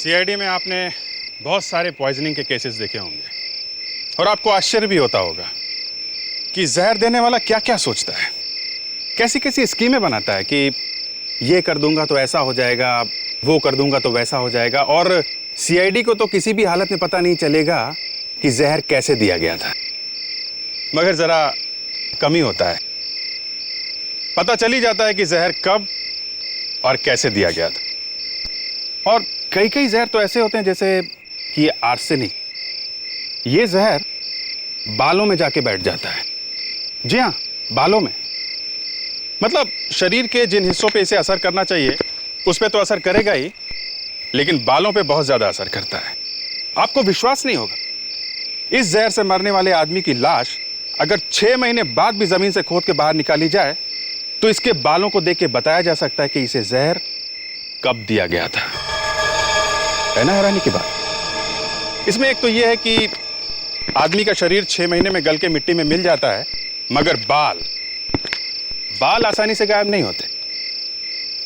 CID में आपने बहुत सारे पॉइजनिंग के केसेस देखे होंगे और आपको आश्चर्य भी होता होगा कि जहर देने वाला क्या क्या सोचता है, कैसी कैसी स्कीमें बनाता है कि ये कर दूंगा तो ऐसा हो जाएगा, वो कर दूंगा तो वैसा हो जाएगा। और सीआईडी को तो किसी भी हालत में पता नहीं चलेगा कि जहर कैसे दिया गया था, मगर जरा कम ही होता है। पता चल ही जाता है कि जहर कब और कैसे दिया गया था। और कई कई जहर तो ऐसे होते हैं जैसे कि ये आर्सेनिक, ये जहर बालों में जाके बैठ जाता है। जी हाँ, बालों में। मतलब शरीर के जिन हिस्सों पे इसे असर करना चाहिए उस पे तो असर करेगा ही, लेकिन बालों पे बहुत ज्यादा असर करता है। आपको विश्वास नहीं होगा, इस जहर से मरने वाले आदमी की लाश अगर 6 महीने बाद भी जमीन से खोद के बाहर निकाली जाए तो इसके बालों को देख के बताया जा सकता है कि इसे जहर कब दिया गया था। है ना हैरानी की बात। इसमें एक तो यह है कि आदमी का शरीर 6 महीने में गल के मिट्टी में मिल जाता है, मगर बाल आसानी से गायब नहीं होते।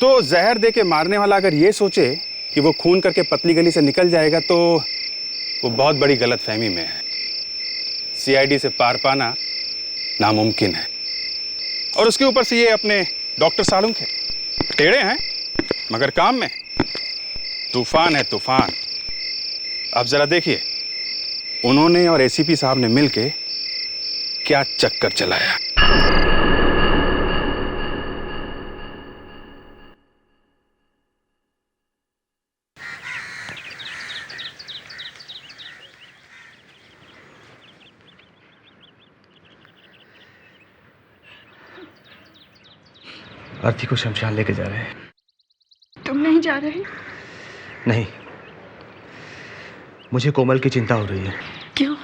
तो जहर दे के मारने वाला अगर ये सोचे कि वो खून करके पतली गली से निकल जाएगा तो वो बहुत बड़ी गलतफहमी में है। सीआईडी से पार पाना नामुमकिन है। और उसके ऊपर से ये अपने डॉक्टर सालुंक है, टेढ़े हैं मगर काम में तूफान है, तूफान। अब जरा देखिए उन्होंने और एसीपी साहब ने मिलके क्या चक्कर चलाया। आरती को शमशान लेके जा रहे हैं। तुम नहीं जा रहे? नहीं, मुझे कोमल की चिंता हो रही है। क्यों?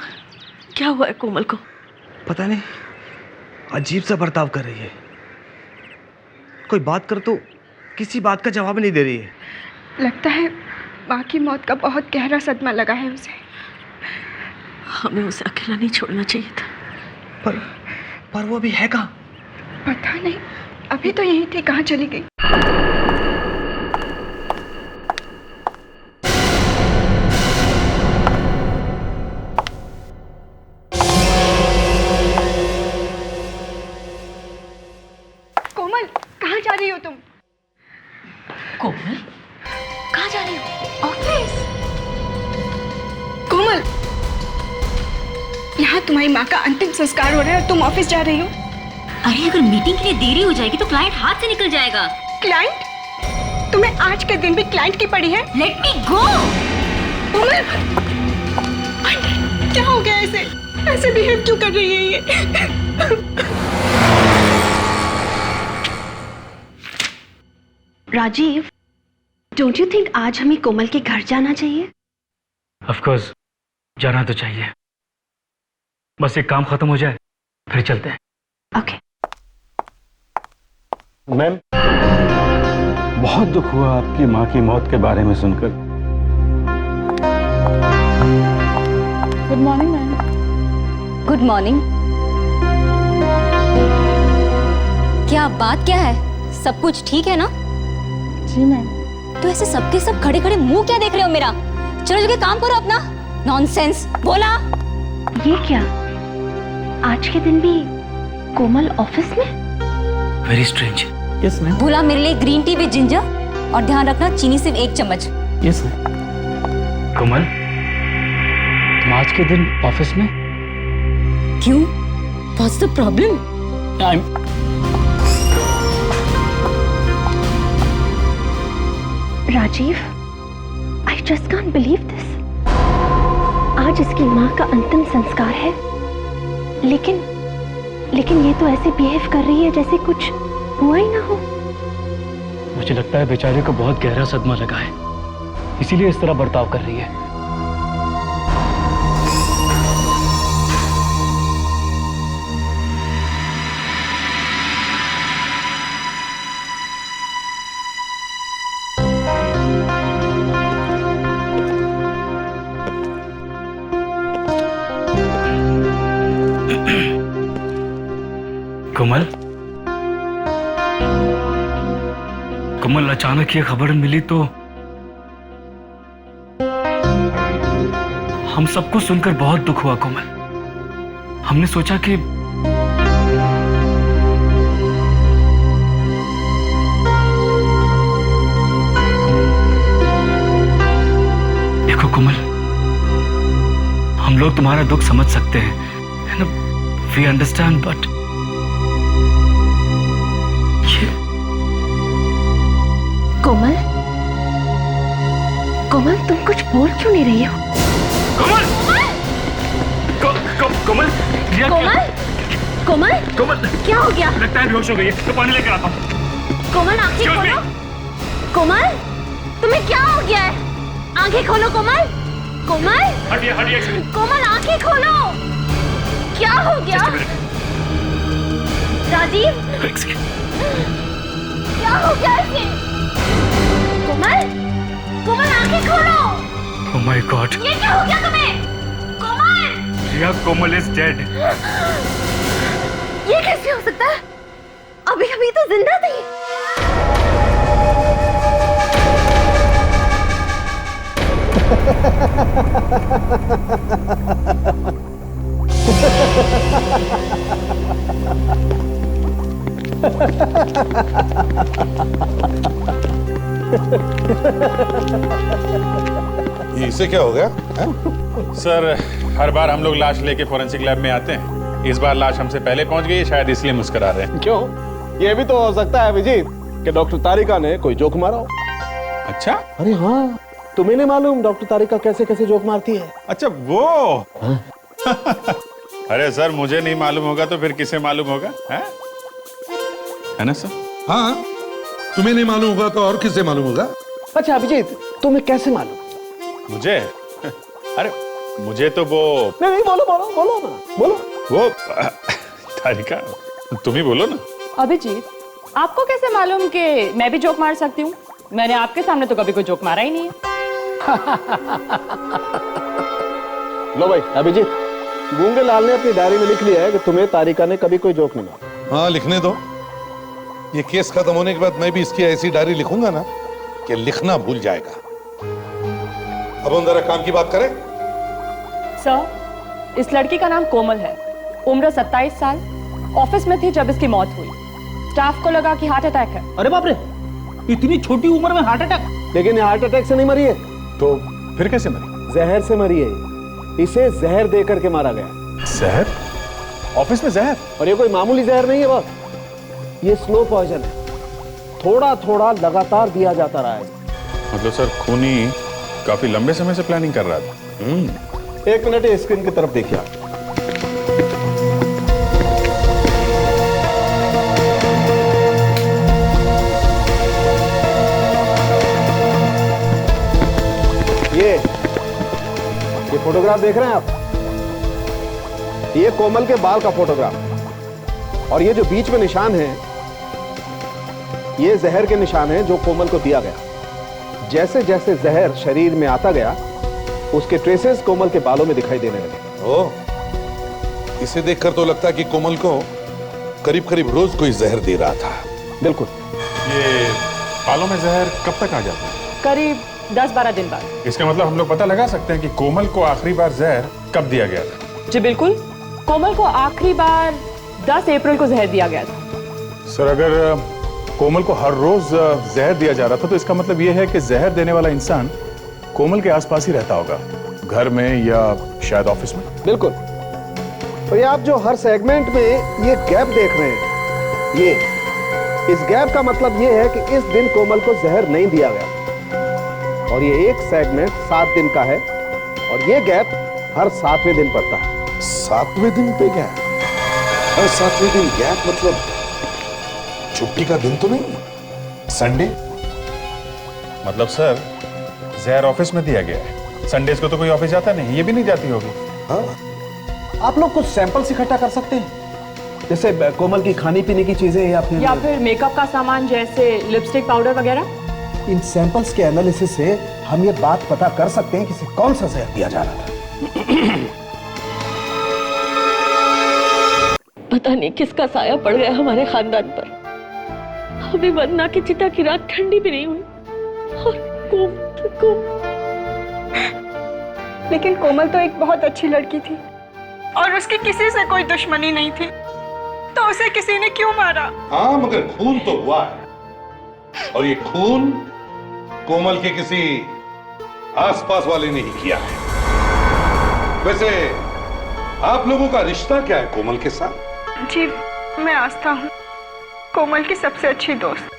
क्या हुआ है कोमल को? पता नहीं, अजीब सा बर्ताव कर रही है। कोई बात कर तो किसी बात का जवाब नहीं दे रही है। लगता है माँ की मौत का बहुत गहरा सदमा लगा है उसे। हमें उसे अकेला नहीं छोड़ना चाहिए था। पर वो अभी है कहाँ? पता नहीं, अभी तो यहीं थी, कहाँ चली गई? कोमल, कहाँ जा रही हो तुम? कोमल, कहाँ जा रही हो? ऑफिस। कोमल, यहाँ तुम्हारी माँ का अंतिम संस्कार हो रहा है और तुम ऑफिस जा रही हो? अरे अगर मीटिंग के लिए देरी हो जाएगी तो क्लाइंट हाथ से निकल जाएगा। क्लाइंट? तुम्हें आज के दिन भी क्लाइंट की पड़ी है? लेट मी गो। क्या हो गया ऐसे? ऐसे बिहेव क्यों कर रही है ये? राजीव, डोंट यू थिंक आज हमें कोमल के घर जाना चाहिए? ऑफ कोर्स, जाना तो चाहिए। बस एक काम खत्म हो जाए फिर चलते हैं। ओके। मैम, बहुत दुख हुआ आपकी माँ की मौत के बारे में सुनकर। Good morning ma'am. Good morning. क्या बात क्या है? सब कुछ ठीक है ना? जी मैम। तो ऐसे सबके सब खड़े खड़े मुंह क्या देख रहे हो मेरा? चलो जगह काम करो अपना। नॉनसेंस बोला। ये क्या, आज के दिन भी कोमल ऑफिस में? Very strange. Yes ma'am. बोला मेरे लिए ग्रीन टी विद जिंजर और ध्यान रखना चीनी सिर्फ 1 चम्मच। Yes ma'am. कोमल, तुम आज के दिन ऑफिस में? क्यों? What's the problem? Rajiv, I just can't believe this. आज इसकी माँ का अंतिम संस्कार है, लेकिन ये तो ऐसे बिहेव कर रही है जैसे कुछ हुआ ही ना हो। मुझे लगता है बेचारे को बहुत गहरा सदमा लगा है, इसीलिए इस तरह बर्ताव कर रही है। कोमल, अचानक ये खबर मिली तो हम सबको सुनकर बहुत दुख हुआ कोमल। हमने सोचा कि देखो कोमल, हम लोग तुम्हारा दुख समझ सकते हैं, वी अंडरस्टैंड, बट कोमल, कोमल तुम कुछ बोल क्यों नहीं रही हो? कोमल, कोमल, कोमल, कोमल, कोमल, क्या हो गया? लगता है बेहोश हो गई है, तो पानी लेकर आता हूँ। कोमल आंखें Excuse me? खोलो। कोमल, तुम्हें क्या हो गया है? आंखें खोलो कोमल। कोमल, हटिए, हटिए। कोमल आंखें खोलो। क्या हो गया? राजीव, क्या हो गया इसे? कोमल, कोमल आंखें खोलो। Oh my God! ये क्या हो गया तुम्हें? कोमल, रिया, कोमल is dead. ये कैसे हो सकता है? अभी अभी तो जिंदा थी। ये इसे क्या हो गया है? सर, हर बार हम लोग लाश लेके फोरेंसिक लैब में आते हैं, इस बार लाश हमसे पहले पहुंच गई, शायद इसलिए मुस्कुरा रहे हैं। क्यों? ये भी तो हो सकता है अभिजीत कि डॉक्टर तारिका ने कोई जोक मारा हो। अच्छा, अरे हाँ, तुम्हें नहीं मालूम डॉक्टर तारिका कैसे कैसे जोक मारती है? अच्छा वो। अरे सर, मुझे नहीं मालूम होगा तो फिर किसे मालूम होगा? है ना सर? हाँ, तुम्हें नहीं मालूम होगा तो और किसे मालूम होगा? अच्छा अभिजीत, तुम्हें कैसे मालूम? मुझे? अरे मुझे तो वो नहीं, बोलो बोलो बोलो ना, बोलो। वो तारिका, तुम ही बोलो ना। अभिजीत, आपको कैसे मालूम कि मैं भी जोक मार सकती हूँ? मैंने आपके सामने तो कभी कोई जोक मारा ही नहीं है। लो भाई अभिजीत, गूंगे लाल ने अपनी डायरी में लिख लिया है कि तुम्हें तारिका ने कभी कोई जोक नहीं मारा। हाँ, लिखने दो। ये केस खत्म होने के बाद मैं भी इसकी ऐसी डायरी लिखूंगा ना कि लिखना भूल जाएगा। अब हम जरा काम की बात करें। सर, इस लड़की का नाम कोमल है, उम्र 27 साल, ऑफिस में थी जब इसकी मौत हुई। स्टाफ को लगा कि हार्ट अटैक है। अरे बाप रे, इतनी छोटी उम्र में हार्ट अटैक? लेकिन ये हार्ट अटैक से नहीं मरी है, तो फिर कैसे मरी? जहर से मरी है। इसे जहर दे करके मारा गया। जहर? ऑफिस में जहर? और ये कोई मामूली जहर नहीं है बॉस, ये स्लो पॉइजन है। थोड़ा थोड़ा लगातार दिया जाता रहा है। मतलब सर, खूनी काफी लंबे समय से प्लानिंग कर रहा था। 1 मिनट स्क्रीन की तरफ देखिए आप। ये फोटोग्राफ देख रहे हैं आप? ये कोमल के बाल का फोटोग्राफ, और ये जो बीच में निशान है, ये जहर के निशान हैं जो कोमल को दिया गया। जैसे जैसे जहर शरीर में आता गया, उसके ट्रेसेस कोमल के बालों में दिखाई देने लगे। ओह, इसे देखकर तो लगता है कि कोमल को करीब करीब रोज कोई जहर दे रहा था। बिल्कुल। ये बालों में जहर कब तक आ जाता है? करीब 10-12 दिन बाद। इसका मतलब हम लोग पता लगा सकते हैं कि कोमल को आखिरी बार जहर कब दिया गया था? जी बिल्कुल, कोमल को आखिरी बार 10 अप्रैल को जहर दिया गया था। सर, अगर कोमल को हर रोज जहर दिया जा रहा था तो इसका मतलब यह है कि जहर देने वाला इंसान कोमल के आसपास ही रहता होगा, घर में या शायद ऑफिस में। बिल्कुल। और ये आप जो हर सेगमेंट में ये गैप देख रहे हैं, ये इस गैप का मतलब ये है कि इस दिन कोमल को जहर नहीं दिया गया, और ये एक सेगमेंट 7 दिन का है, और ये गैप हर 7वें दिन पड़ता है। 7वें दिन पे गैप? हर 7वें दिन गैप मतलब छुट्टी का दिन तो नहीं? संडे? मतलब सर, जहर ऑफिस में दिया गया है, संडेज को तो कोई ऑफिस जाता नहीं, ये भी नहीं जाती होगी। हाँ, आप लोग कुछ सैंपल्स इकट्ठा कर सकते हैं, जैसे कोमल की खाने पीने की चीजें या फिर मेकअप का सामान जैसे लिपस्टिक, पाउडर वगैरह। इन सैंपल्स के एनालिसिस से हम ये बात पता कर सकते हैं कि इसे कौन सा जहर दिया जा रहा था। पता नहीं किसका साया पड़ गया हमारे खानदान पर। अभी वंदना की चिता की रात ठंडी भी नहीं हुई और लेकिन कोमल तो एक बहुत अच्छी लड़की थी और उसकी किसी से कोई दुश्मनी नहीं थी, तो उसे किसी ने क्यों मारा? हाँ, मगर खून तो हुआ है, और ये खून कोमल के किसी आसपास वाले ने ही किया है। वैसे आप लोगों का रिश्ता क्या है कोमल के साथ? जी, मैं आस्था हूँ, कोमल की सबसे अच्छी दोस्त,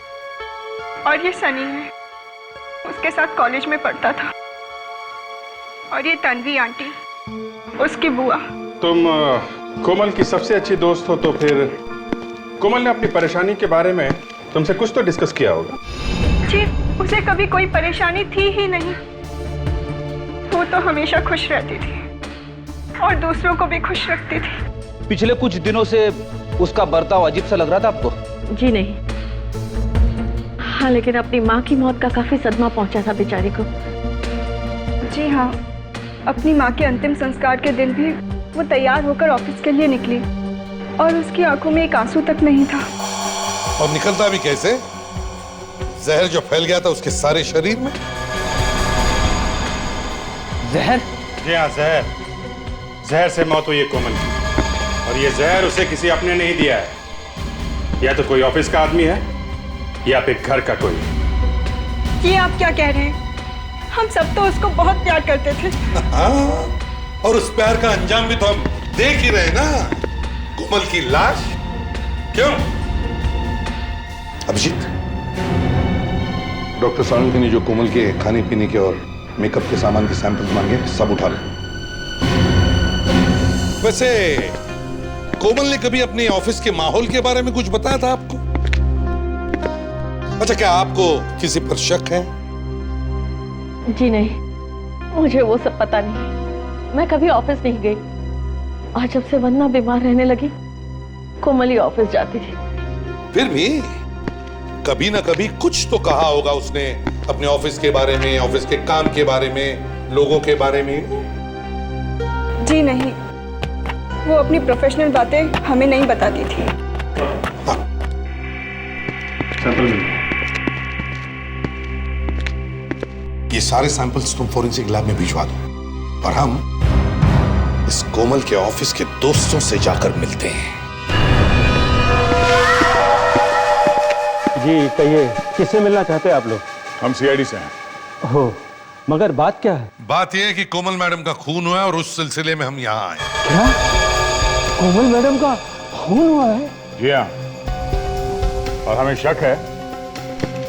और ये सनी है, उसके साथ कॉलेज में पढ़ता था, और ये तन्वी आंटी, उसकी बुआ। तुम कोमल की सबसे अच्छी दोस्त हो, तो फिर कोमल ने अपनी परेशानी के बारे में तुमसे कुछ तो डिस्कस किया होगा? जी, उसे कभी कोई परेशानी थी ही नहीं। वो तो हमेशा खुश रहती थी और दूसरों को भी खुश रखती थी। पिछले कुछ दिनों से उसका बर्ताव अजीब सा लग रहा था आपको? जी नहीं। हाँ, लेकिन अपनी माँ की मौत का काफी सदमा पहुंचा था बेचारी को। जी हाँ, अपनी माँ के अंतिम संस्कार के दिन भी वो तैयार होकर ऑफिस के लिए निकली और उसकी आंखों में एक आंसू तक नहीं था। और निकलता भी कैसे? जहर जो फैल गया था उसके सारे शरीर में। जहर? जी हाँ, जहर। जहर से मौत हुई है कोमल की, और ये जहर उसे किसी अपने नहीं दिया है। या तो कोई ऑफिस का आदमी है या फिर घर का कोई। ये आप क्या कह रहे हैं? हम सब तो उसको बहुत प्यार करते थे। हाँ, और उस प्यार का अंजाम भी तो हम देख ही रहे ना, कोमल की लाश। क्यों अभिजीत, डॉक्टर सालुंखे ने जो कोमल के खाने पीने के और मेकअप के सामान के सैंपल मांगे, सब उठा ले। वैसे कोमल ने कभी अपने ऑफिस के माहौल के बारे में कुछ बताया था आपको? अच्छा, क्या आपको किसी पर शक है? जी नहीं, मुझे वो सब पता नहीं। मैं कभी ऑफिस नहीं गई, और जब से वंदना बीमार रहने लगी, कोमल ही ऑफिस जाती थी। फिर भी कभी ना कभी कुछ तो कहा होगा उसने अपने ऑफिस के बारे में, ऑफिस के काम के बारे में, लोगों के बारे में। जी नहीं, वो अपनी प्रोफेशनल बातें हमें नहीं बताती थी। हाँ। ये सारे सैंपल्स तुम फोरेंसिक लैब में भिजवा दो, और हम इस कोमल के ऑफिस के दोस्तों से जाकर मिलते हैं। जी कहिए, किससे मिलना चाहते हैं आप लोग? हम सीआईडी से हैं। हो, मगर बात क्या है? बात यह है कि कोमल मैडम का खून हुआ है, और उस सिलसिले में हम यहाँ आए। क्या? कोमल मैडम का खून हुआ है? जी हाँ, और हमें शक है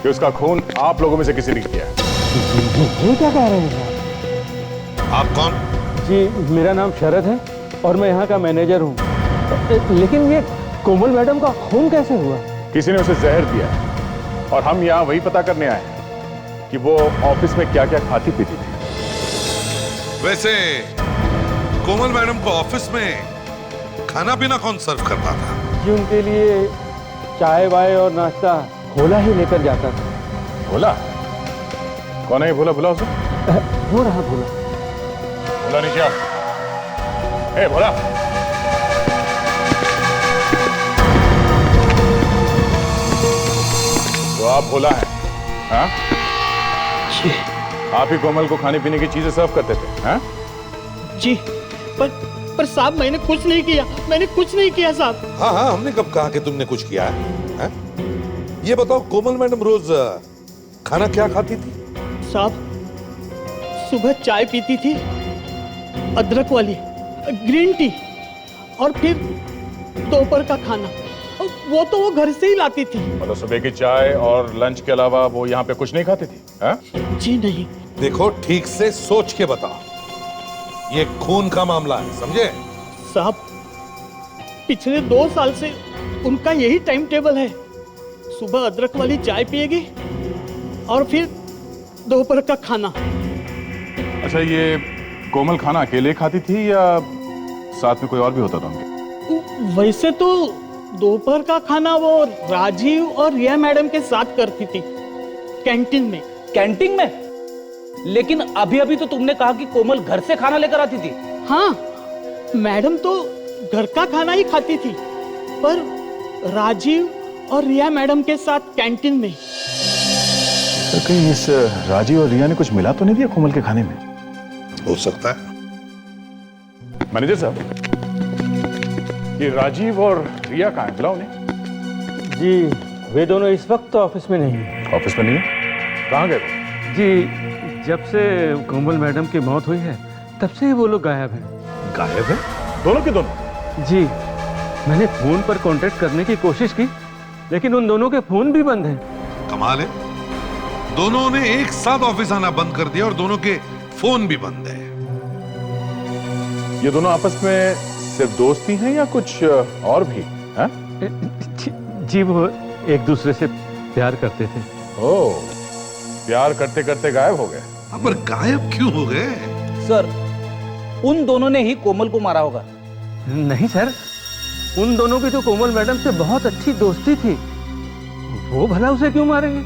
कि उसका खून आप लोगों में से किसी ने किया है। ये क्या कह रहे हैं? आप कौन? जी, मेरा नाम शरद है और मैं यहाँ का मैनेजर हूँ। लेकिन ये कोमल मैडम का खून कैसे हुआ? किसी ने उसे जहर दिया है, और हम यहाँ वही पता करने आए हैं कि वो ऑफिस में क्या क्या खाती पीती थी। वैसे कोमल मैडम को ऑफिस में खाना पीना कौन सर्व करता था? जी, उनके लिए चाय वाय और नाश्ता भोला ही लेकर जाता था। भोला? कौन है ये भोला? भोला उसे? वो रहा भोला। भोला नीचे आओ। ए भोला, तो आप भोला हैं? हाँ? जी। आप ही कोमल को खाने पीने की चीजें सर्व करते थे? हाँ? जी, पर साहब मैंने कुछ नहीं किया, मैंने कुछ नहीं किया साहब। हाँ हाँ, हमने कब कहा कि तुमने कुछ किया है? ये बताओ, कोमल मैडम रोज खाना क्या खाती थी? साहब, सुबह चाय पीती थी, अदरक वाली, ग्रीन टी, और फिर दोपहर का खाना, वो तो वो घर से ही लाती थी। मतलब सुबह की चाय और लंच के अलावा वो यहाँ पे कुछ नहीं खाती थी? हाँ? जी नहीं। देखो, ठीक से सोच के बताओ, ये खून का मामला है, समझे? साहब, पिछले 2 साल से उनका यही टाइम टेबल है। सुबह अदरक वाली चाय पिएगी और फिर दोपहर का खाना। अच्छा, ये कोमल खाना अकेले खाती थी या साथ में कोई और भी होता था उनके? वैसे तो दोपहर का खाना वो राजीव और रिया मैडम के साथ करती थी, कैंटीन में। कैंटीन में? लेकिन अभी अभी तो तुमने कहा कि कोमल घर से खाना लेकर आती थी। हाँ, मैडम तो घर का खाना ही खाती थी, पर राजीव और रिया मैडम के साथ कैंटीन में। तो कहीं इस राजीव और रिया ने कुछ मिला तो नहीं दिया कोमल के खाने में? हो सकता है। मैनेजर साहब, ये राजीव और रिया कहाँ हैं? बुलाओ उन्हें। जी वे दोनों इस वक्त तो ऑफिस में नहीं है। ऑफिस में नहीं है? कहाँ गए वो? जी जब से कोमल मैडम की मौत हुई है तब से ही वो लोग गायब हैं। गायब है? दोनों के दोनों? जी मैंने फोन पर कांटेक्ट करने की कोशिश की लेकिन उन दोनों के फोन भी बंद हैं। कमाल है, दोनों ने एक साथ ऑफिस आना बंद कर दिया और दोनों के फोन भी बंद है। ये दोनों आपस में सिर्फ दोस्त ही हैं या कुछ और भी है? जी वो एक दूसरे से प्यार करते थे। ओह, प्यार करते करते गायब हो गए। पर गायब क्यों हो गए? सर उन दोनों ने ही कोमल को मारा होगा। नहीं सर, उन दोनों की तो कोमल मैडम से बहुत अच्छी दोस्ती थी, वो भला उसे क्यों मारेंगे?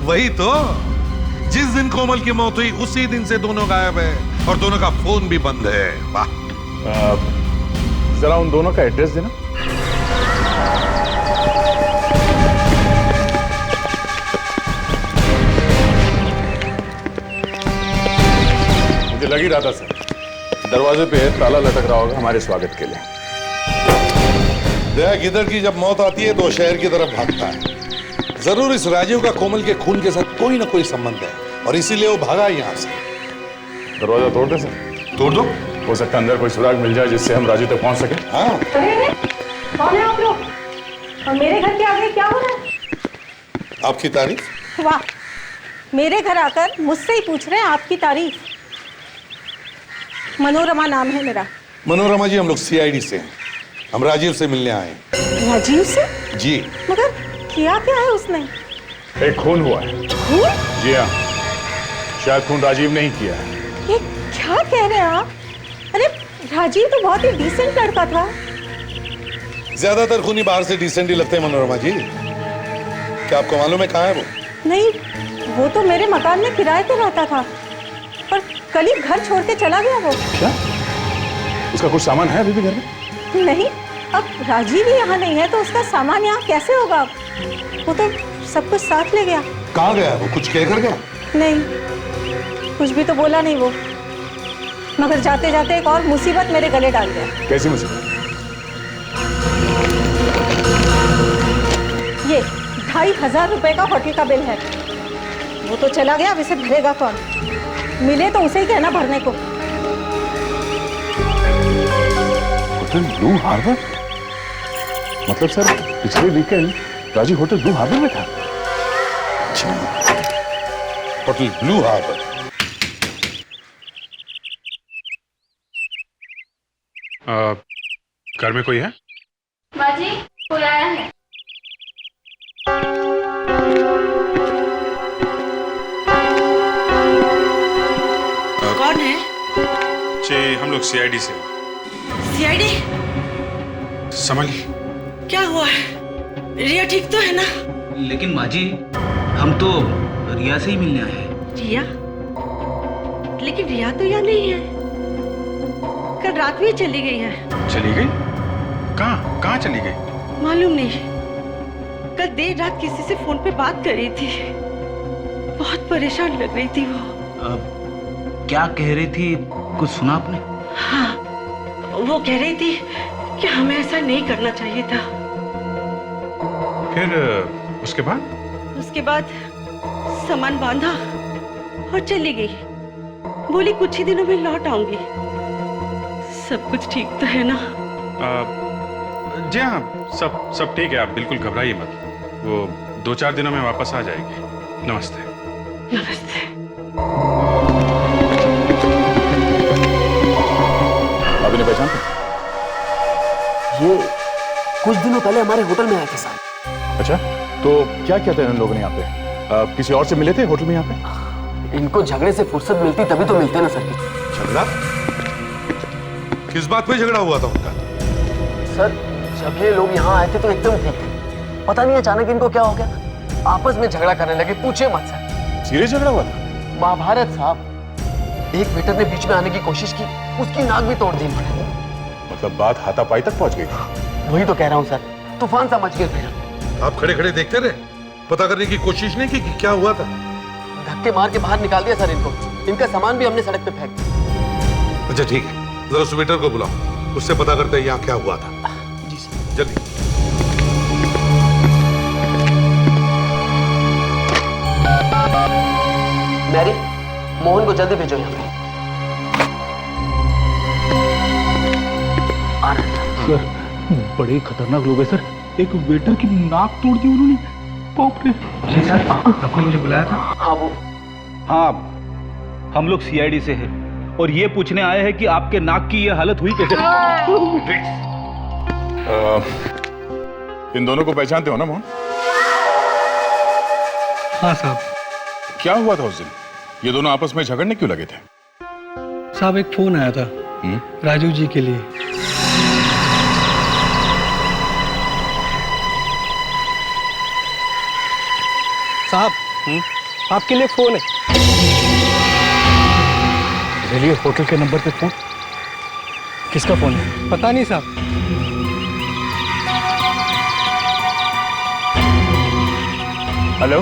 वही तो, जिस दिन कोमल की मौत हुई उसी दिन से दोनों गायब है और दोनों का फोन भी बंद है। वाह। जरा उन दोनों का एड्रेस देना। मुझे लग ही रहा था सर, दरवाजे पे ताला लटक रहा होगा हमारे स्वागत के लिए। देख, इधर की जब मौत आती है तो शहर की तरफ भागता है। जरूर इस राजीव का कोमल के खून के साथ कोई ना कोई संबंध है और इसीलिए वो भागा यहाँ से। दरवाजा तोड़ दे सर। तोड़ दो? हो सकता है अंदर कोई सुराग मिल जाए जिससे हम राजीव तक पहुंच सके। हाँ। कौन है आप लोग और मेरे घर के आगे क्या हो रहा है? आपकी तारीफ? वाह, मेरे घर आकर मुझसे ही पूछ रहे हैं आपकी तारीफ। मनोरमा नाम है मेरा। मनोरमा जी, हम लोग सीआईडी से हैं। हम राजीव से मिलने आए हैं। राजीव से? जी। मगर किया क्या है उसने? एक खून हुआ है। खून? जी हाँ, शायद खून राजीव ने ही किया है। ये क्या कह रहे हैं आप? अरे राजीव तो बहुत ही डिसेंट लड़का था। ज्यादातर खूनी बाहर से डिसेंट ही लगते हैं मनोरमा जी। क्या आपको मालूम है कहाँ है वो? नहीं, वो तो मेरे मकान में किराए पे रहता था, पर कल ही घर छोड़ के चला गया वो। क्या? उसका कुछ सामान है अभी भी घर में? नहीं, अब राजीव ही यहाँ नहीं है तो उसका सामान यहाँ कैसे होगा? वो तो सब कुछ साथ ले गया। कहाँ गया वो? कुछ कह कर गया? नहीं, कुछ भी तो बोला नहीं वो, मगर जाते जाते एक और मुसीबत मेरे गले डाल गया। कैसी मुसीबत? ये 2500 रुपए का होटल का बिल है। वो तो चला गया, अब इसे भरेगा कौन? मिले तो उसे ही कहना भरने को। Hotel Blue Harbour? मतलब सर पिछले weekend Rajiv hotel Blue Harbour में था। Hotel Blue Harbour. घर में कोई है? बाजी, कोई आया है? कौन है? जी हम लोग सीआईडी से। सीआईडी? समझ क्या हुआ है? रिया ठीक तो है ना? लेकिन माँ जी, हम तो रिया से ही मिलने आए हैं। रिया? लेकिन रिया तो यहाँ नहीं है। कल रात में चली गई है। चली गई? कहाँ चली गई? मालूम नहीं। कल देर रात किसी से फोन पे बात कर रही थी। बहुत परेशान लग रही थी वो। क्या कह रही थी, कुछ सुना आपने? हाँ, वो कह रही थी कि हमें ऐसा नहीं करना चाहिए था। फिर उसके बाद? उसके बाद सामान बांधा और चली गई। बोली कुछ ही दिनों में लौट आऊंगी। सब कुछ ठीक तो है ना? जी हाँ, सब ठीक है। आप बिल्कुल घबराइए मत। वो 2-4 दिनों में वापस आ जाएगी। नमस्ते। नमस्ते। अभी ने पहचान? ये कुछ दिनों पहले हमारे होटल में आए थे साहब। अच्छा, तो क्या किया था इन लोगों ने यहाँ पे? किसी और से मिले थे होटल में यहाँ पे? इनको झगड़े से फुर्सत मिलती तभी तो मिलते ना सर। झगड़ा? किस बात पे झगड़ा हुआ था उनका? सर जब ये लोग यहाँ आए थे तो एकदम ठीक थे, पता नहीं अचानक इनको क्या हो गया, आपस में झगड़ा करने लगे। पूछे मत सर। सीरियस झगड़ा हुआ था? महाभारत साहब। एक वेटर ने बीच में आने की कोशिश की, उसकी नाक भी तोड़ दी। मतलब बात हाथापाई तक पहुंच गई? वही तो कह रहा हूँ सर, तूफान सा मच गया फिर। आप खड़े खड़े देखते रहे, पता करने की कोशिश नहीं की कि क्या हुआ था? धक्के मार के बाहर निकाल दिया सर इनको। इनका सामान भी हमने सड़क पे फेंक दिया। अच्छा ठीक है, जरा सुबेटर को बुलाओ, उससे पता करते हैं यहाँ क्या हुआ था। जी सर। जल्दी। मैरी, मोहन को जल्दी भेजो यहाँ पे। सर बड़े खतरनाक लोग हैं सर। एक वेटर की नाक तोड़ दी उन्होंने। बाप रे। जी सर, आपने मुझे बुलाया था? हाँ वो। हाँ, हम लोग सीआईडी से हैं और ये पूछने आए हैं कि आपके नाक की ये हालत हुई कैसे? इन दोनों को पहचानते हो ना मोहन? हाँ साहब। क्या हुआ था उस दिन? ये दोनों आपस में झगड़ने क्यों लगे थे? साहब एक फोन आया था राजू जी के लिए। साहब आपके लिए फोन है। चलिए, होटल के नंबर पे फोन। किसका फोन है? पता नहीं साहब। हेलो,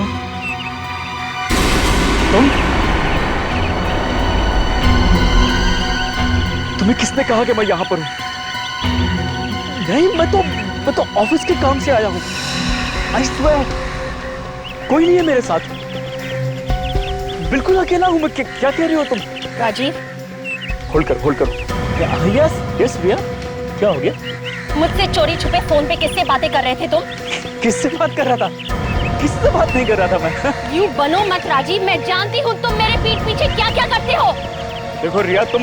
तुम्हें किसने कहा कि मैं यहाँ पर हूँ? नहीं, मैं तो ऑफिस के काम से आया हूँ। आई स्वेयर, कोई नहीं है मेरे साथ। बिल्कुल अकेला हूँ मैं। क्या कह रही हो तुम? राजीव, होल्ड करो। यस भैया, क्या हो गया? मुझसे चोरी छुपे फोन पे किससे बातें कर रहे थे तुम? किससे बात कर रहा था? किससे बात नहीं कर रहा था मैं। यू बनो मत राजीव, मैं जानती हूँ तुम मेरे पीठ पीछे क्या क्या करते हो। देखो रिया, तुम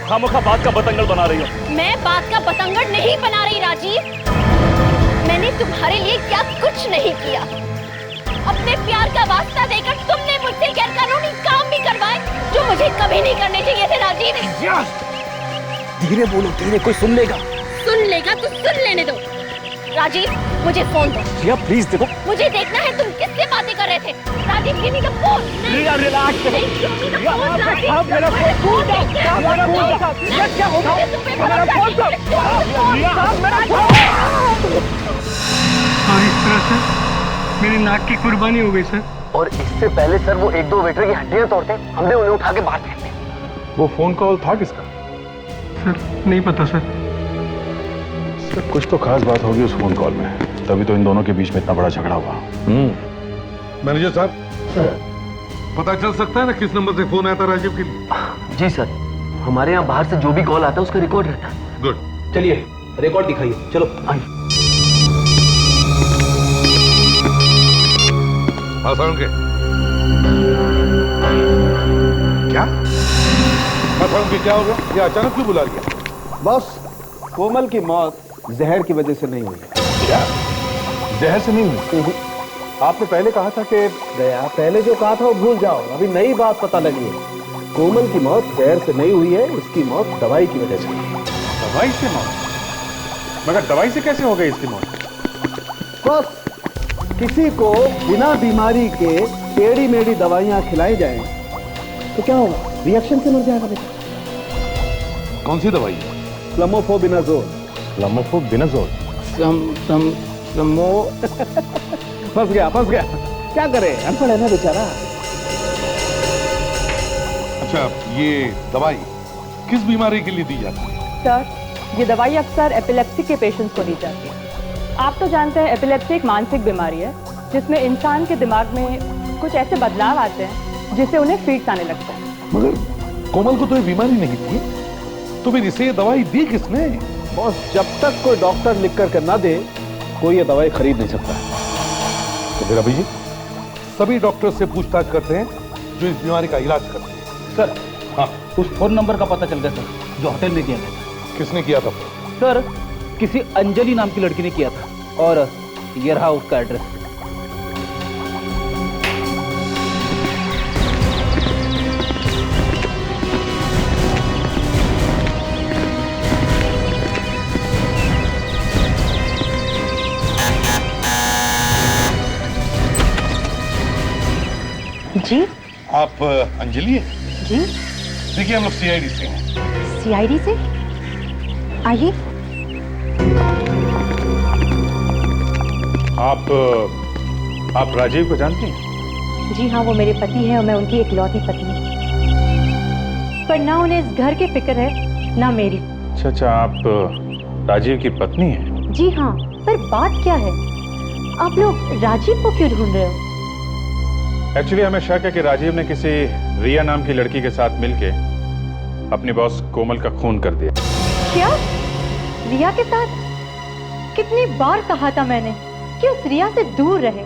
खामखा बात का बतंगड़ बना रही हो। मैं बात का बतंगड़ नहीं बना रही राजीव। मैंने तुम्हारे लिए क्या कुछ नहीं किया। अपने प्यार का वास्ता देकर तुमने मुझसे गैरकानूनी काम भी करवाए जो मुझे कभी नहीं करने चाहिए थे राजीव। धीरे बोलो, धीरे, कोई सुन लेगा। सुन लेगा तो सुन लेने दो। राजीव, मुझे फोन दो। रिया प्लीज देखो, मुझे देखना है तुम किससे बातें कर रहे थे। Rajiv, give me the phone. Riya relax. Riya, आप मेरा फोन क्या हो गया? मेरा फोन दो। रिया, मेरा फोन। और इस तरह से मेरी नाक की कुर्बानी हो गई सर। और इससे पहले सर वो एक दो वेटर की हड्डियां तोड़ते, हमने उन्हें उठा के बाहर फेंक दिया। वो फोन कॉल था किसका? सर नहीं पता सर। कुछ तो खास बात होगी उस फोन कॉल में, तभी तो इन दोनों के बीच में इतना बड़ा झगड़ा हुआ। मैनेजर साहब, पता चल सकता है ना किस नंबर से फोन आया था राजीव के लिए? जी सर, हमारे यहाँ बाहर से जो भी कॉल आता है उसका रिकॉर्ड रहता है। गुड। चलिए रिकॉर्ड दिखाइए। चलो आइए। के क्या? के क्या हो गया? ये अचानक क्यों बुला लिया? बस, कोमल की मौत जहर की वजह से नहीं हुई। क्या? जहर से नहीं हुई? आपने पहले कहा था कि गया, पहले जो कहा था वो भूल जाओ। अभी नई बात पता लगी है। कोमल की मौत जहर से नहीं हुई है, इसकी मौत दवाई की वजह से। दवाई से मौत? मगर दवाई से कैसे हो गई इसकी मौत? बस, किसी को बिना बीमारी के टेढ़ी मेढ़ी दवाइयां खिलाई जाएं तो क्या होगा? रिएक्शन से मर जाएगा बेटा। कौन सी दवाई? फ्लमोफोबिनाजोल। फ्लमोफोबिनाजोल? फंस गया। क्या करे, अनपढ़ है ना बेचारा। अच्छा, ये दवाई किस बीमारी के लिए दी जाती है? सर, ये दवाई अक्सर एपिलेप्सी के पेशेंट्स को दी जाती है। आप तो जानते हैं एपिलेप्सी एक मानसिक बीमारी है जिसमें इंसान के दिमाग में कुछ ऐसे बदलाव आते हैं जिससे उन्हें फिट्स आने लगता है। मगर कोमल को तो ये बीमारी नहीं थी, तो फिर इसे ये दवाई दी किसने? बॉस, जब तक कोई डॉक्टर लिख कर ना दे, कोई ये दवाई खरीद नहीं सकता। तो फिर अभी जी सभी डॉक्टर से पूछताछ करते हैं जो इस बीमारी का इलाज करते हैं। सर, हाँ, उस फोन नंबर का पता चल गया सर, जो होटल में किया गया। किसने किया था? सर, किसी अंजलि नाम की लड़की ने किया था और ये रहा उसका एड्रेस। जी? आप अंजलि हैं? जी? देखिए, हम लोग सीआईडी से हैं। सीआईडी से? आइए। आप राजीव को जानती हैं? जी हाँ, वो मेरे पति हैं और मैं उनकी इकलौती पत्नी। पर ना उन्हें इस घर की फिक्र है ना मेरी। अच्छा, आप राजीव की पत्नी हैं? जी हाँ, पर बात क्या है? आप लोग राजीव को क्यों ढूंढ रहे हो? एक्चुअली हमें शक है कि राजीव ने किसी रिया नाम की लड़की के साथ मिलके अपनी बॉस कोमल का खून कर दिया। क्या? रिया के साथ? कितनी बार कहा था मैंने कि उस रिया से दूर रहे,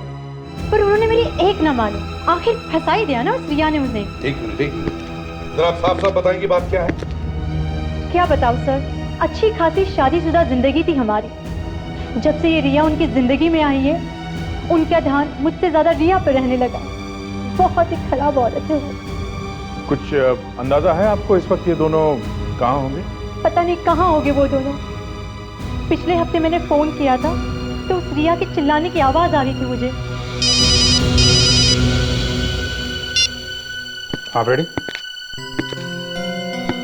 पर उन्होंने मेरी एक न मानी। आखिर फंसा ही दिया ना उस रिया ने उन्हें। एक मिनट, जरा आप साफ साफ बताएंगे बात क्या है? क्या बताओ सर, अच्छी खासी शादीशुदा जिंदगी थी हमारी। जब से ये रिया उनकी जिंदगी में आई है, उनका ध्यान मुझसे ज्यादा रिया पे रहने लगा। बहुत ही खराब औरत है वो। कुछ अंदाजा है आपको इस वक्त ये दोनों कहाँ होंगे? पता नहीं कहाँ होंगे वो दोनों। पिछले हफ्ते मैंने फोन किया था तो उस रिया के चिल्लाने की आवाज आ रही थी मुझे। आप रेडी?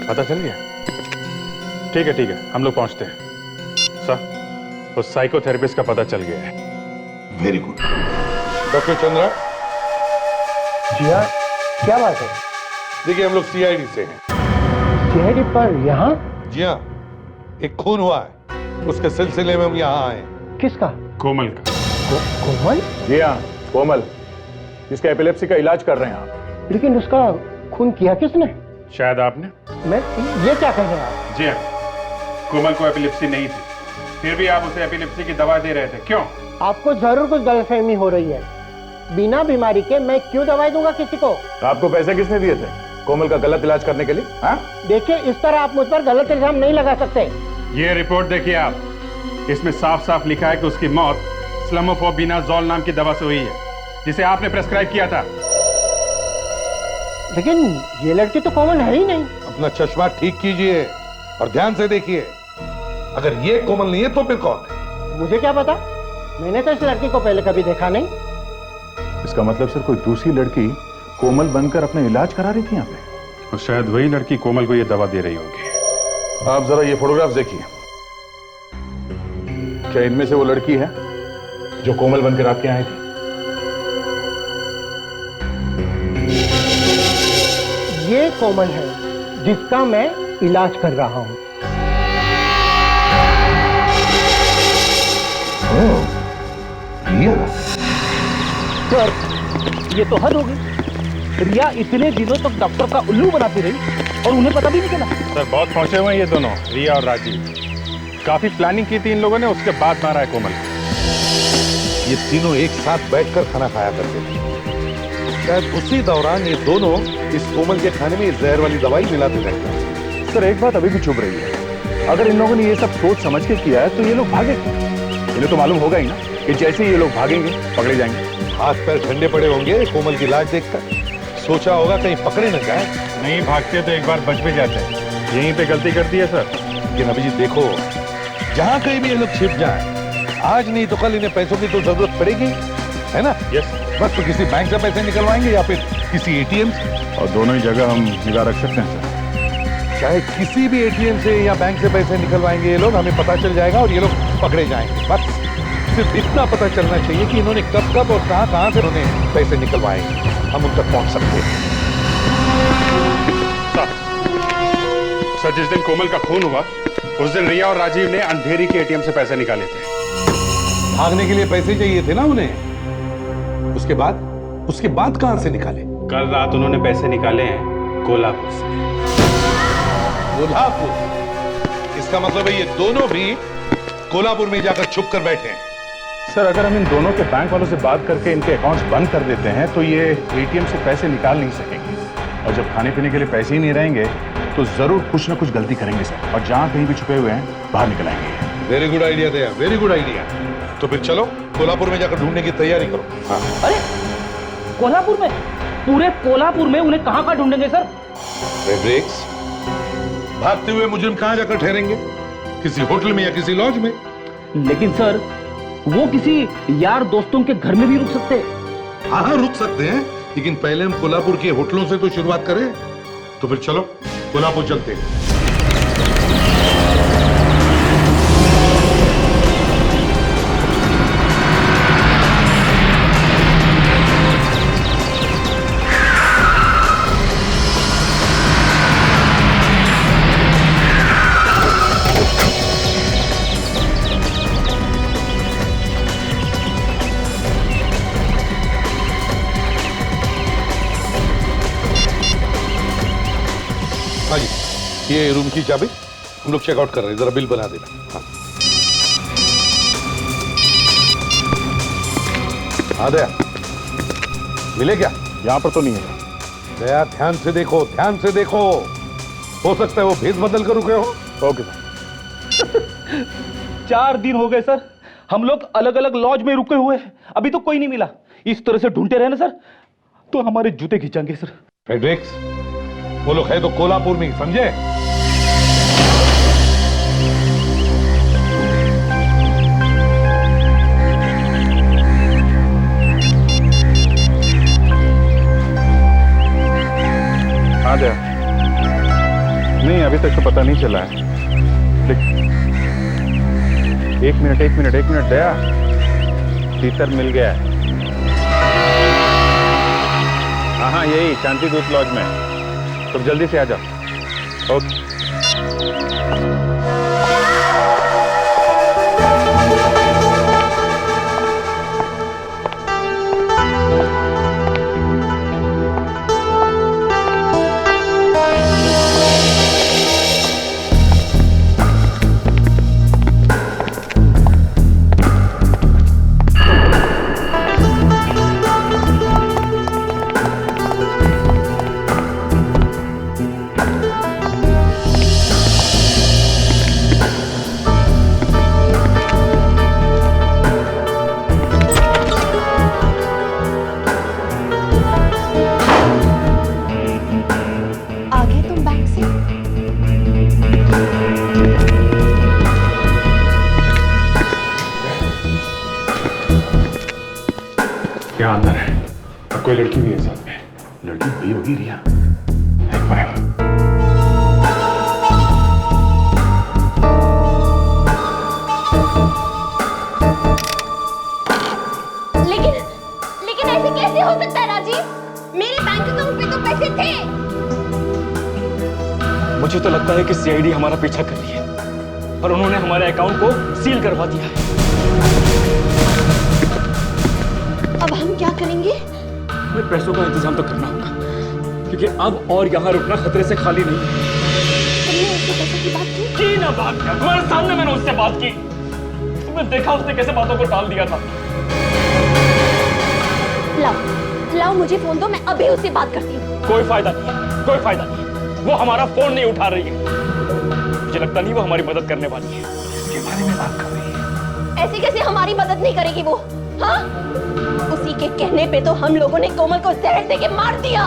पता चल गया? ठीक है, हम लोग पहुंचते हैं। सर, उस साइकोथेरेपिस्ट का पता चल गया है। Very good. डॉक्टर चंद्रा। जी हाँ, क्या बात है? देखिए, हम लोग सीआईडी से हैं। सीआईडी पर यहाँ? जी हाँ, एक खून हुआ है, उसके सिलसिले में हम यहाँ आए। किसका? कोमल का। कोमल? जी हाँ, कोमल, जिसका एपिलेप्सी का इलाज कर रहे हैं आप। लेकिन उसका खून किया किसने? शायद आपने। मैं? ये क्या कह रहे हैं आप? जी हाँ, कोमल को एपिलेप्सी नहीं थी, फिर भी आप उसे एपिलेप्सी की दवा दे रहे थे, क्यों? आपको जरूर कुछ गलतफहमी हो रही है। बिना बीमारी के मैं क्यों दवाई दूंगा किसी को? आपको पैसे किसने दिए थे कोमल का गलत इलाज करने के लिए? हाँ? देखिए, इस तरह आप मुझ पर गलत इल्जाम नहीं लगा सकते। ये रिपोर्ट देखिए आप, इसमें साफ साफ लिखा है कि उसकी मौत स्लमोफोबिनाजोल नाम की दवा से हुई है, जिसे आपने प्रेस्क्राइब किया था। लेकिन ये लड़की तो कोमल है ही नहीं। अपना चश्मा ठीक कीजिए और ध्यान से देखिए। अगर ये कोमल नहीं है तो फिर कौन है? मुझे क्या पता, मैंने तो इस लड़की को पहले कभी देखा नहीं। इसका मतलब सर, कोई दूसरी लड़की कोमल बनकर अपना इलाज करा रही थी यहाँ पे, और शायद वही लड़की कोमल को ये दवा दे रही होगी। आप जरा ये फोटोग्राफ देखिए। क्या इनमें से वो लड़की है जो कोमल बनकर आपके यहाँ आई थी? ये कोमल है जिसका मैं इलाज कर रहा हूँ। सर, ये तो हद हो गई। रिया इतने दिनों तक डॉक्टर का उल्लू बनाती रही और उन्हें पता भी नहीं चला। सर, बहुत पहुंचे हुए हैं ये दोनों, रिया और राजीव। काफी प्लानिंग की थी इन लोगों ने, उसके बाद मारा है कोमल। ये तीनों एक साथ बैठकर खाना खाया करते थे। शायद उसी दौरान ये दोनों इस कोमल के खाने में जहर वाली दवाई मिलाते रहते हैं। सर, एक बात अभी भी चुभ रही है। अगर इन लोगों ने ये सब सोच समझ के किया है तो ये लोग भागे क्यों? इन्हें तो मालूम होगा ही ना कि जैसे ही ये लोग भागेंगे पकड़े जाएंगे। हाथ पैर ठंडे पड़े होंगे कोमल की लाश देखकर। सोचा होगा कहीं पकड़े न जाए। नहीं भागते तो एक बार बच भी जाते हैं। यहीं पे गलती करती है सर। लेकिन अभी जी देखो, जहां कहीं भी ये लोग छिप जाए, आज नहीं तो कल इन्हें पैसों की तो जरूरत पड़ेगी, है ना? यस। बस तो किसी बैंक से पैसे निकलवाएंगे या फिर किसी एटीएम से। और दोनों ही जगह हम निगाह रख सकते हैं सर। चाहे किसी भी एटीएम से या बैंक से पैसे निकलवाएंगे ये लोग, हमें पता चल जाएगा और ये लोग पकड़े जाएंगे। बस सिर्फ इतना पता चलना चाहिए कि इन्होंने कब कब और कहां से उन्हें पैसे निकलवाए, हम उन तक पहुंच सकते हैं। सर, जिस दिन कोमल का खून हुआ उस दिन रिया और राजीव ने अंधेरी के एटीएम से पैसे निकाले थे। भागने के लिए पैसे चाहिए थे ना उन्हें। उसके बाद कहां से निकाले? कल रात उन्होंने पैसे निकाले हैं कोल्हापुर से। कोल्हापुर? इसका मतलब है ये दोनों भी कोल्हापुर में जाकर छुप कर बैठे हैं। सर, अगर हम इन दोनों के बैंक वालों से बात करके इनके अकाउंट्स बंद कर देते हैं तो ये एटीएम से पैसे निकाल नहीं सकेंगे, और जब खाने पीने के लिए पैसे ही नहीं रहेंगे तो जरूर कुछ ना कुछ गलती करेंगे सर, और जहां कहीं भी छुपे हुए हैं बाहर निकल आएंगे। वेरी गुड आइडिया दिया, वेरी गुड आइडिया। तो फिर चलो कोल्हापुर में जाकर ढूंढने की तैयारी करो। हाँ। अरे कोल्हापुर में? पूरे कोल्हापुर में उन्हें कहां ढूंढेंगे सर? ब्रेक्स, भागते हुए मुजरिम कहां जाकर ठहरेंगे? किसी होटल में या किसी लॉज में। लेकिन सर, वो किसी यार दोस्तों के घर में भी रुक सकते हैं। हाँ, रुक सकते हैं, लेकिन पहले हम कोल्हापुर के होटलों से तो शुरुआत करें। तो फिर चलो कोल्हापुर चलते हैं। हाँ जी, ये रूम की चाबी, हम लोग चेकआउट कर रहे हैं, जरा बिल बना देना। हाँ हाँ दया, मिले क्या? यहाँ पर तो नहीं है। दया ध्यान से देखो, ध्यान से देखो, हो सकता है वो भेद बदल कर रुके हो। Okay sir. 4 दिन हो गए सर, हम लोग अलग अलग लॉज में रुके हुए हैं, अभी तो कोई नहीं मिला। इस तरह से ढूंढते रहे ना सर तो हमारे जूते खिंचेंगे सर। फ्रेडरिक्स, वो लोग है तो कोल्हापुर में, समझे? हाँ दया, नहीं अभी तक तो पता नहीं चला है, लेकिन एक मिनट दया, तीतर मिल गया है। हाँ यही शांति दूत लॉज में, तुम जल्दी से आ जाओ। ओके। क्या अंदर है? अब कोई लड़की भी है साथ में? लड़की वही होगी रिया। एक बार लेकिन ऐसे कैसे हो सकता है राजीव? मेरे बैंक अकाउंट पे तो पैसे थे। मुझे तो लगता है कि सीआईडी हमारा पीछा कर रही है और उन्होंने हमारे अकाउंट को सील करवा दिया है। अब हम क्या करेंगे? हमें पैसों का इंतजाम तो करना होगा, क्योंकि अब और यहाँ रुकना खतरे से खाली नहीं है। तुमने उससे पैसे की बात की? ना बात किया, तुम्हारे सामने मैंने उससे बात की। तुमने देखा उसने कैसे बातों को टाल दिया था। लाओ मुझे फोन दो, मैं अभी उससे बात करती हूँ। कोई फायदा नहीं, कोई फायदा नहीं। वो हमारा फोन नहीं उठा रही है। मुझे लगता नहीं वो हमारी मदद करने वाली है। इसके बारे में बात कर रही है। ऐसे कैसे हमारी मदद नहीं करेगी वो? हाँ? उसी के कहने पे तो हम लोगों ने कोमल को जहर देके मार दिया,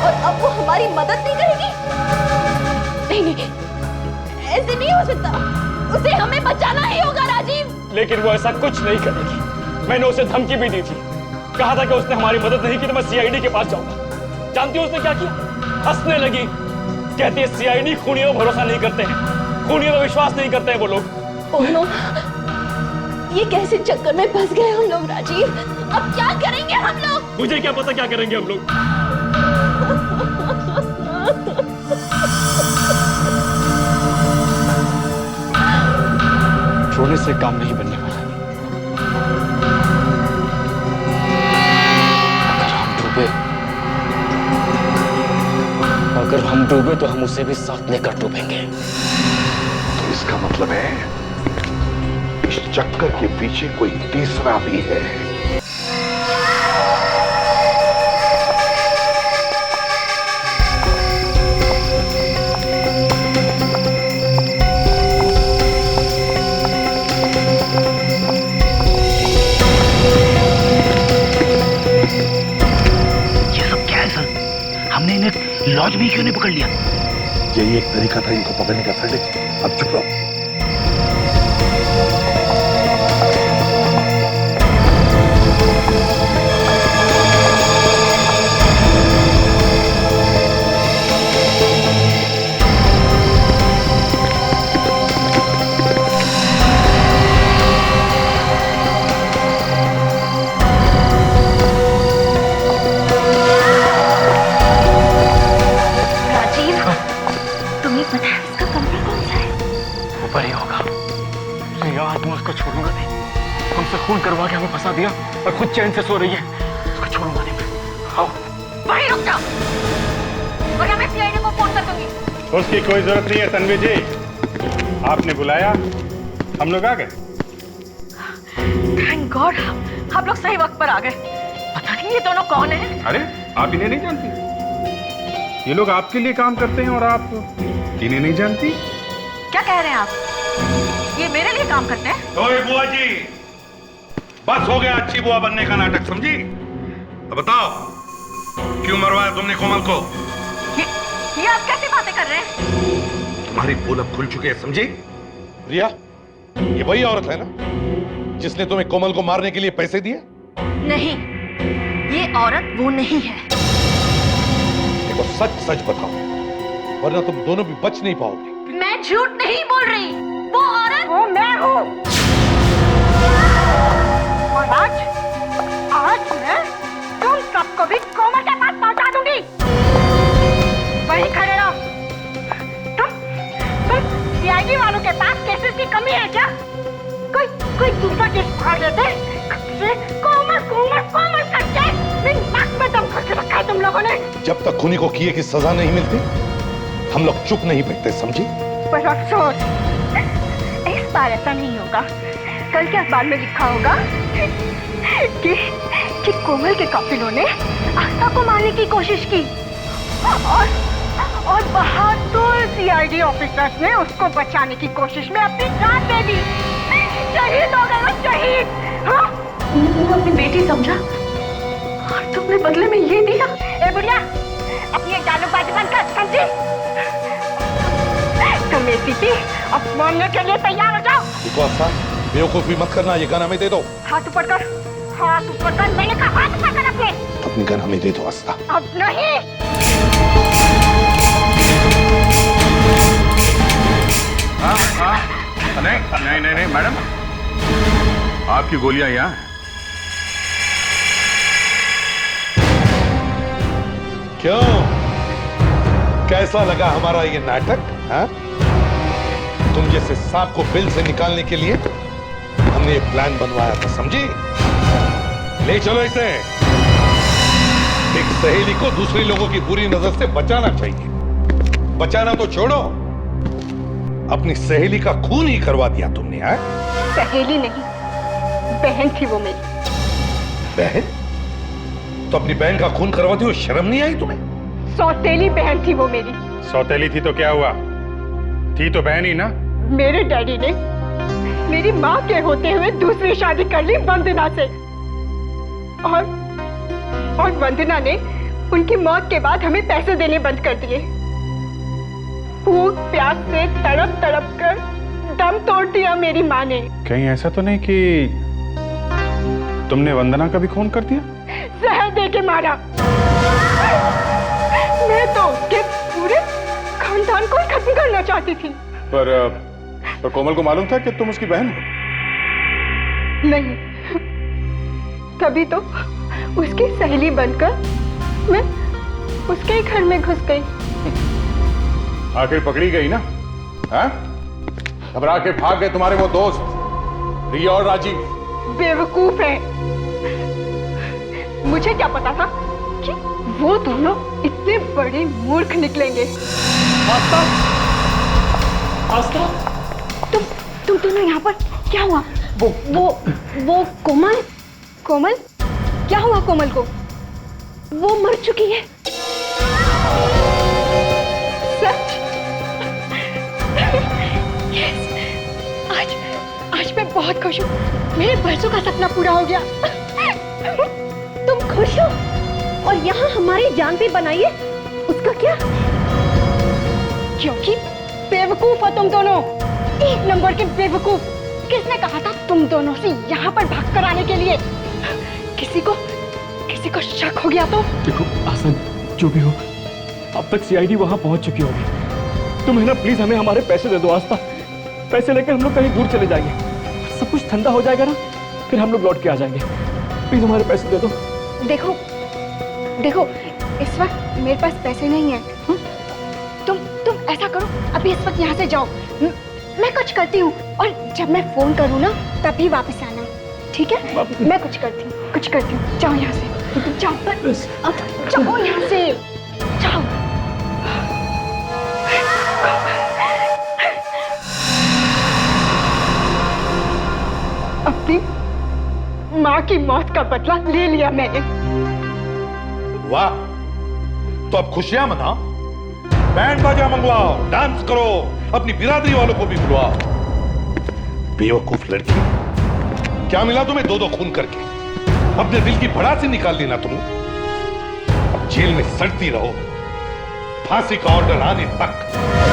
और अब वो हमारी मदद नहीं करेगी? नहीं, ऐसे नहीं हो सकता। उसे हमें बचाना ही होगा राजीव। लेकिन वो ऐसा कुछ नहीं करेगी। मैंने उसे धमकी भी दी थी, कहा था कि उसने हमारी मदद नहीं की तो मैं सीआईडी के पास जाऊंगा। जानती हो उसने क्या किया? हंसने लगी, कहती है सीआईडी खूनियों पर भरोसा नहीं करते हैं, खूनियों पर विश्वास नहीं करते हैं वो लोग। ये कैसे चक्कर में फंस गए हम लोग राजीव? अब क्या करेंगे हम लोग? मुझे क्या पता क्या करेंगे हम लोग। रोने से काम नहीं बनने वाला। अगर हम डूबे तो हम उसे भी साथ लेकर डूबेंगे। तो इसका मतलब है इस चक्कर के पीछे कोई तीसरा भी है। ये सब क्या है सर? हमने इन्हें लॉज में क्यों नहीं पकड़ लिया? यही एक तरीका था इनको पकड़ने का। फ्रेडरिक्स, अब चुप रहो। खून करवा के हमें फंसा दिया और खुद चैन से सो रही है। उसको छोड़ूंगा नहीं मैं। आओ। वहीं रुक जाओ। वरना मैं सीआईडी को फोन कर दूंगी। उसकी कोई जरूरत नहीं है तन्वी जी, आपने बुलाया, हम लोग आ गए। थैंक गॉड, आप लोग सही वक्त पर आ गए। पता नहीं ये दोनों कौन है? अरे आप इन्हें नहीं जानती? ये लोग आपके लिए काम करते हैं और आप इन्हें नहीं जानती? क्या कह रहे हैं आप? ये मेरे लिए काम करते हैं? ओए बुआ जी, बस हो गया अच्छी बुआ बनने का नाटक, समझी? अब बताओ क्यों मरवाया तुमने कोमल को? ये आप कैसी बातें कर रहे हैं? तुम्हारी पोल अब खुल चुकी है, समझी? रिया, ये वही औरत है ना जिसने तुम्हें कोमल को मारने के लिए पैसे दिए? नहीं, ये औरत वो नहीं है। देखो सच सच बताओ, वरना तुम दोनों भी बच नहीं पाओगे। मैं झूठ नहीं बोल रही, वो औरत वो मैं हूँ। और आज मैं तुम सबको भी कोमल के पास पहुंचा दूंगी। वहीं खड़े रहो। तुम सीआईडी वालों के पास केसेस की कमी है क्या? कोई दूसरा केस फाड़ लेते। कोमल कोमल कोमल करके नाक में दम करके रखा है तुम लोगों ने। जब तक खूनी को किए की सजा नहीं मिलती हम लोग चुप नहीं बैठते, समझी? पर अफसोस, इस बार ऐसा नहीं होगा। कल के अखबार में लिखा होगा कि कोमल के काफिलों ने आस्था को मारने की कोशिश की और बहादुर सीआईडी ऑफिसर्स ने उसको बचाने की कोशिश में अपनी जान दे दी। शहीद हो गए, शहीद। हाँ? तुमने अपनी बेटी समझा और तुमने बदले में ये दिया। ए बुढ़िया, अपनी जालूबाजी बंद कर, समझी? तुम एसीपी अब मरने के लिए तैयार हो जाओ। देखो आस्था, बेवकूफी मत करना, ये गन हमें दे दो। हाथ ऊपर कर, हाथ ऊपर कर। मैंने कहा हाथ ऊपर कर अपने। अपनी गन हमें दे दो आस्था। अब नहीं। नहीं मैडम, आपकी गोलियां यहाँ हैं। क्यों, कैसा लगा हमारा ये नाटक? हाँ? तुम जैसे सांप को बिल से निकालने के लिए हमने एक प्लान बनवाया था, समझी? ले चलो इसे। एक सहेली को दूसरे लोगों की बुरी नजर से बचाना चाहिए। बचाना तो छोड़ो, अपनी सहेली का खून ही करवा दिया तुमने। है सहेली नहीं, बहन थी वो मेरी। बहन? तो अपनी बहन का खून करवाती हो शर्म नहीं आई तुम्हें? सौतेली बहन थी वो मेरी। सौतेली थी तो क्या हुआ? थी तो बहन ही ना। मेरे डैडी ने मेरी माँ के होते हुए दूसरी शादी कर ली वंदना से, और वंदना ने उनकी मौत के बाद हमें पैसे देने बंद कर दिए। भूख प्यास से तड़प तड़प कर दम तोड़ दिया मेरी माँ ने। कहीं ऐसा तो नहीं कि तुमने वंदना का भी खून कर दिया? जहर दे के मारा। मैं तो उसके पूरे खानदान को ही खत्म करना चाहती थी। पर कोमल को मालूम था कि तुम उसकी बहन हो? नहीं, तभी तो उसकी सहेली बनकर मैं उसके ही घर में घुस गई। आखिर पकड़ी गई ना? हाँ? घबरा के भाग गए तुम्हारे वो दोस्त रिया और राजीव। बेवकूफ है। मुझे क्या पता था कि वो दोनों इतने बड़े मूर्ख निकलेंगे। आस्था, आस्था, तुम दोनों यहाँ पर क्या हुआ? वो कोमल क्या हुआ कोमल को? वो मर चुकी है। सच? यस। आज मैं बहुत खुश हूँ। मेरे बरसों का सपना पूरा हो गया। तुम खुश हो और यहाँ हमारी जान भी बनाइए, उसका क्या? क्योंकि बेवकूफ हो तुम दोनों, एक नंबर के बेवकूफ। किसने कहा था तुम दोनों से यहाँ पर भाग कर आने के लिए? किसी को शक हो गया तो? देखो आसन, जो भी हो, अब तक सीआईडी वहां पहुंच चुकी होगी। तुम है ना, प्लीज हमें हमारे पैसे दे दो आस्था। पैसे लेकर हम लोग कहीं दूर चले जाएंगे, सब कुछ ठंडा हो जाएगा ना, फिर हम लोग लौट के आ जाएंगे। प्लीज हमारे पैसे दे दो। देखो इस वक्त मेरे पास पैसे नहीं है। तुम ऐसा करो, अभी इस वक्त यहाँ से जाओ। मैं कुछ करती हूँ और जब मैं फोन करूँ ना तभी वापस आना, ठीक है? मैं कुछ करती हूँ। जाओ यहाँ से, जाओ यहाँ से, जाओ। अपनी माँ की मौत का बदला ले लिया मैंने। वाह, तो अब खुशियां मनाओ, बैंड बाजा मंगवाओ, डांस करो, अपनी बिरादरी वालों को भी बुलवाओ। बेवकूफ लड़की, क्या मिला तुम्हें दो खून करके? अपने दिल की भड़ासी निकाल ली ना तुम। अब जेल में सड़ती रहो फांसी का ऑर्डर आने तक।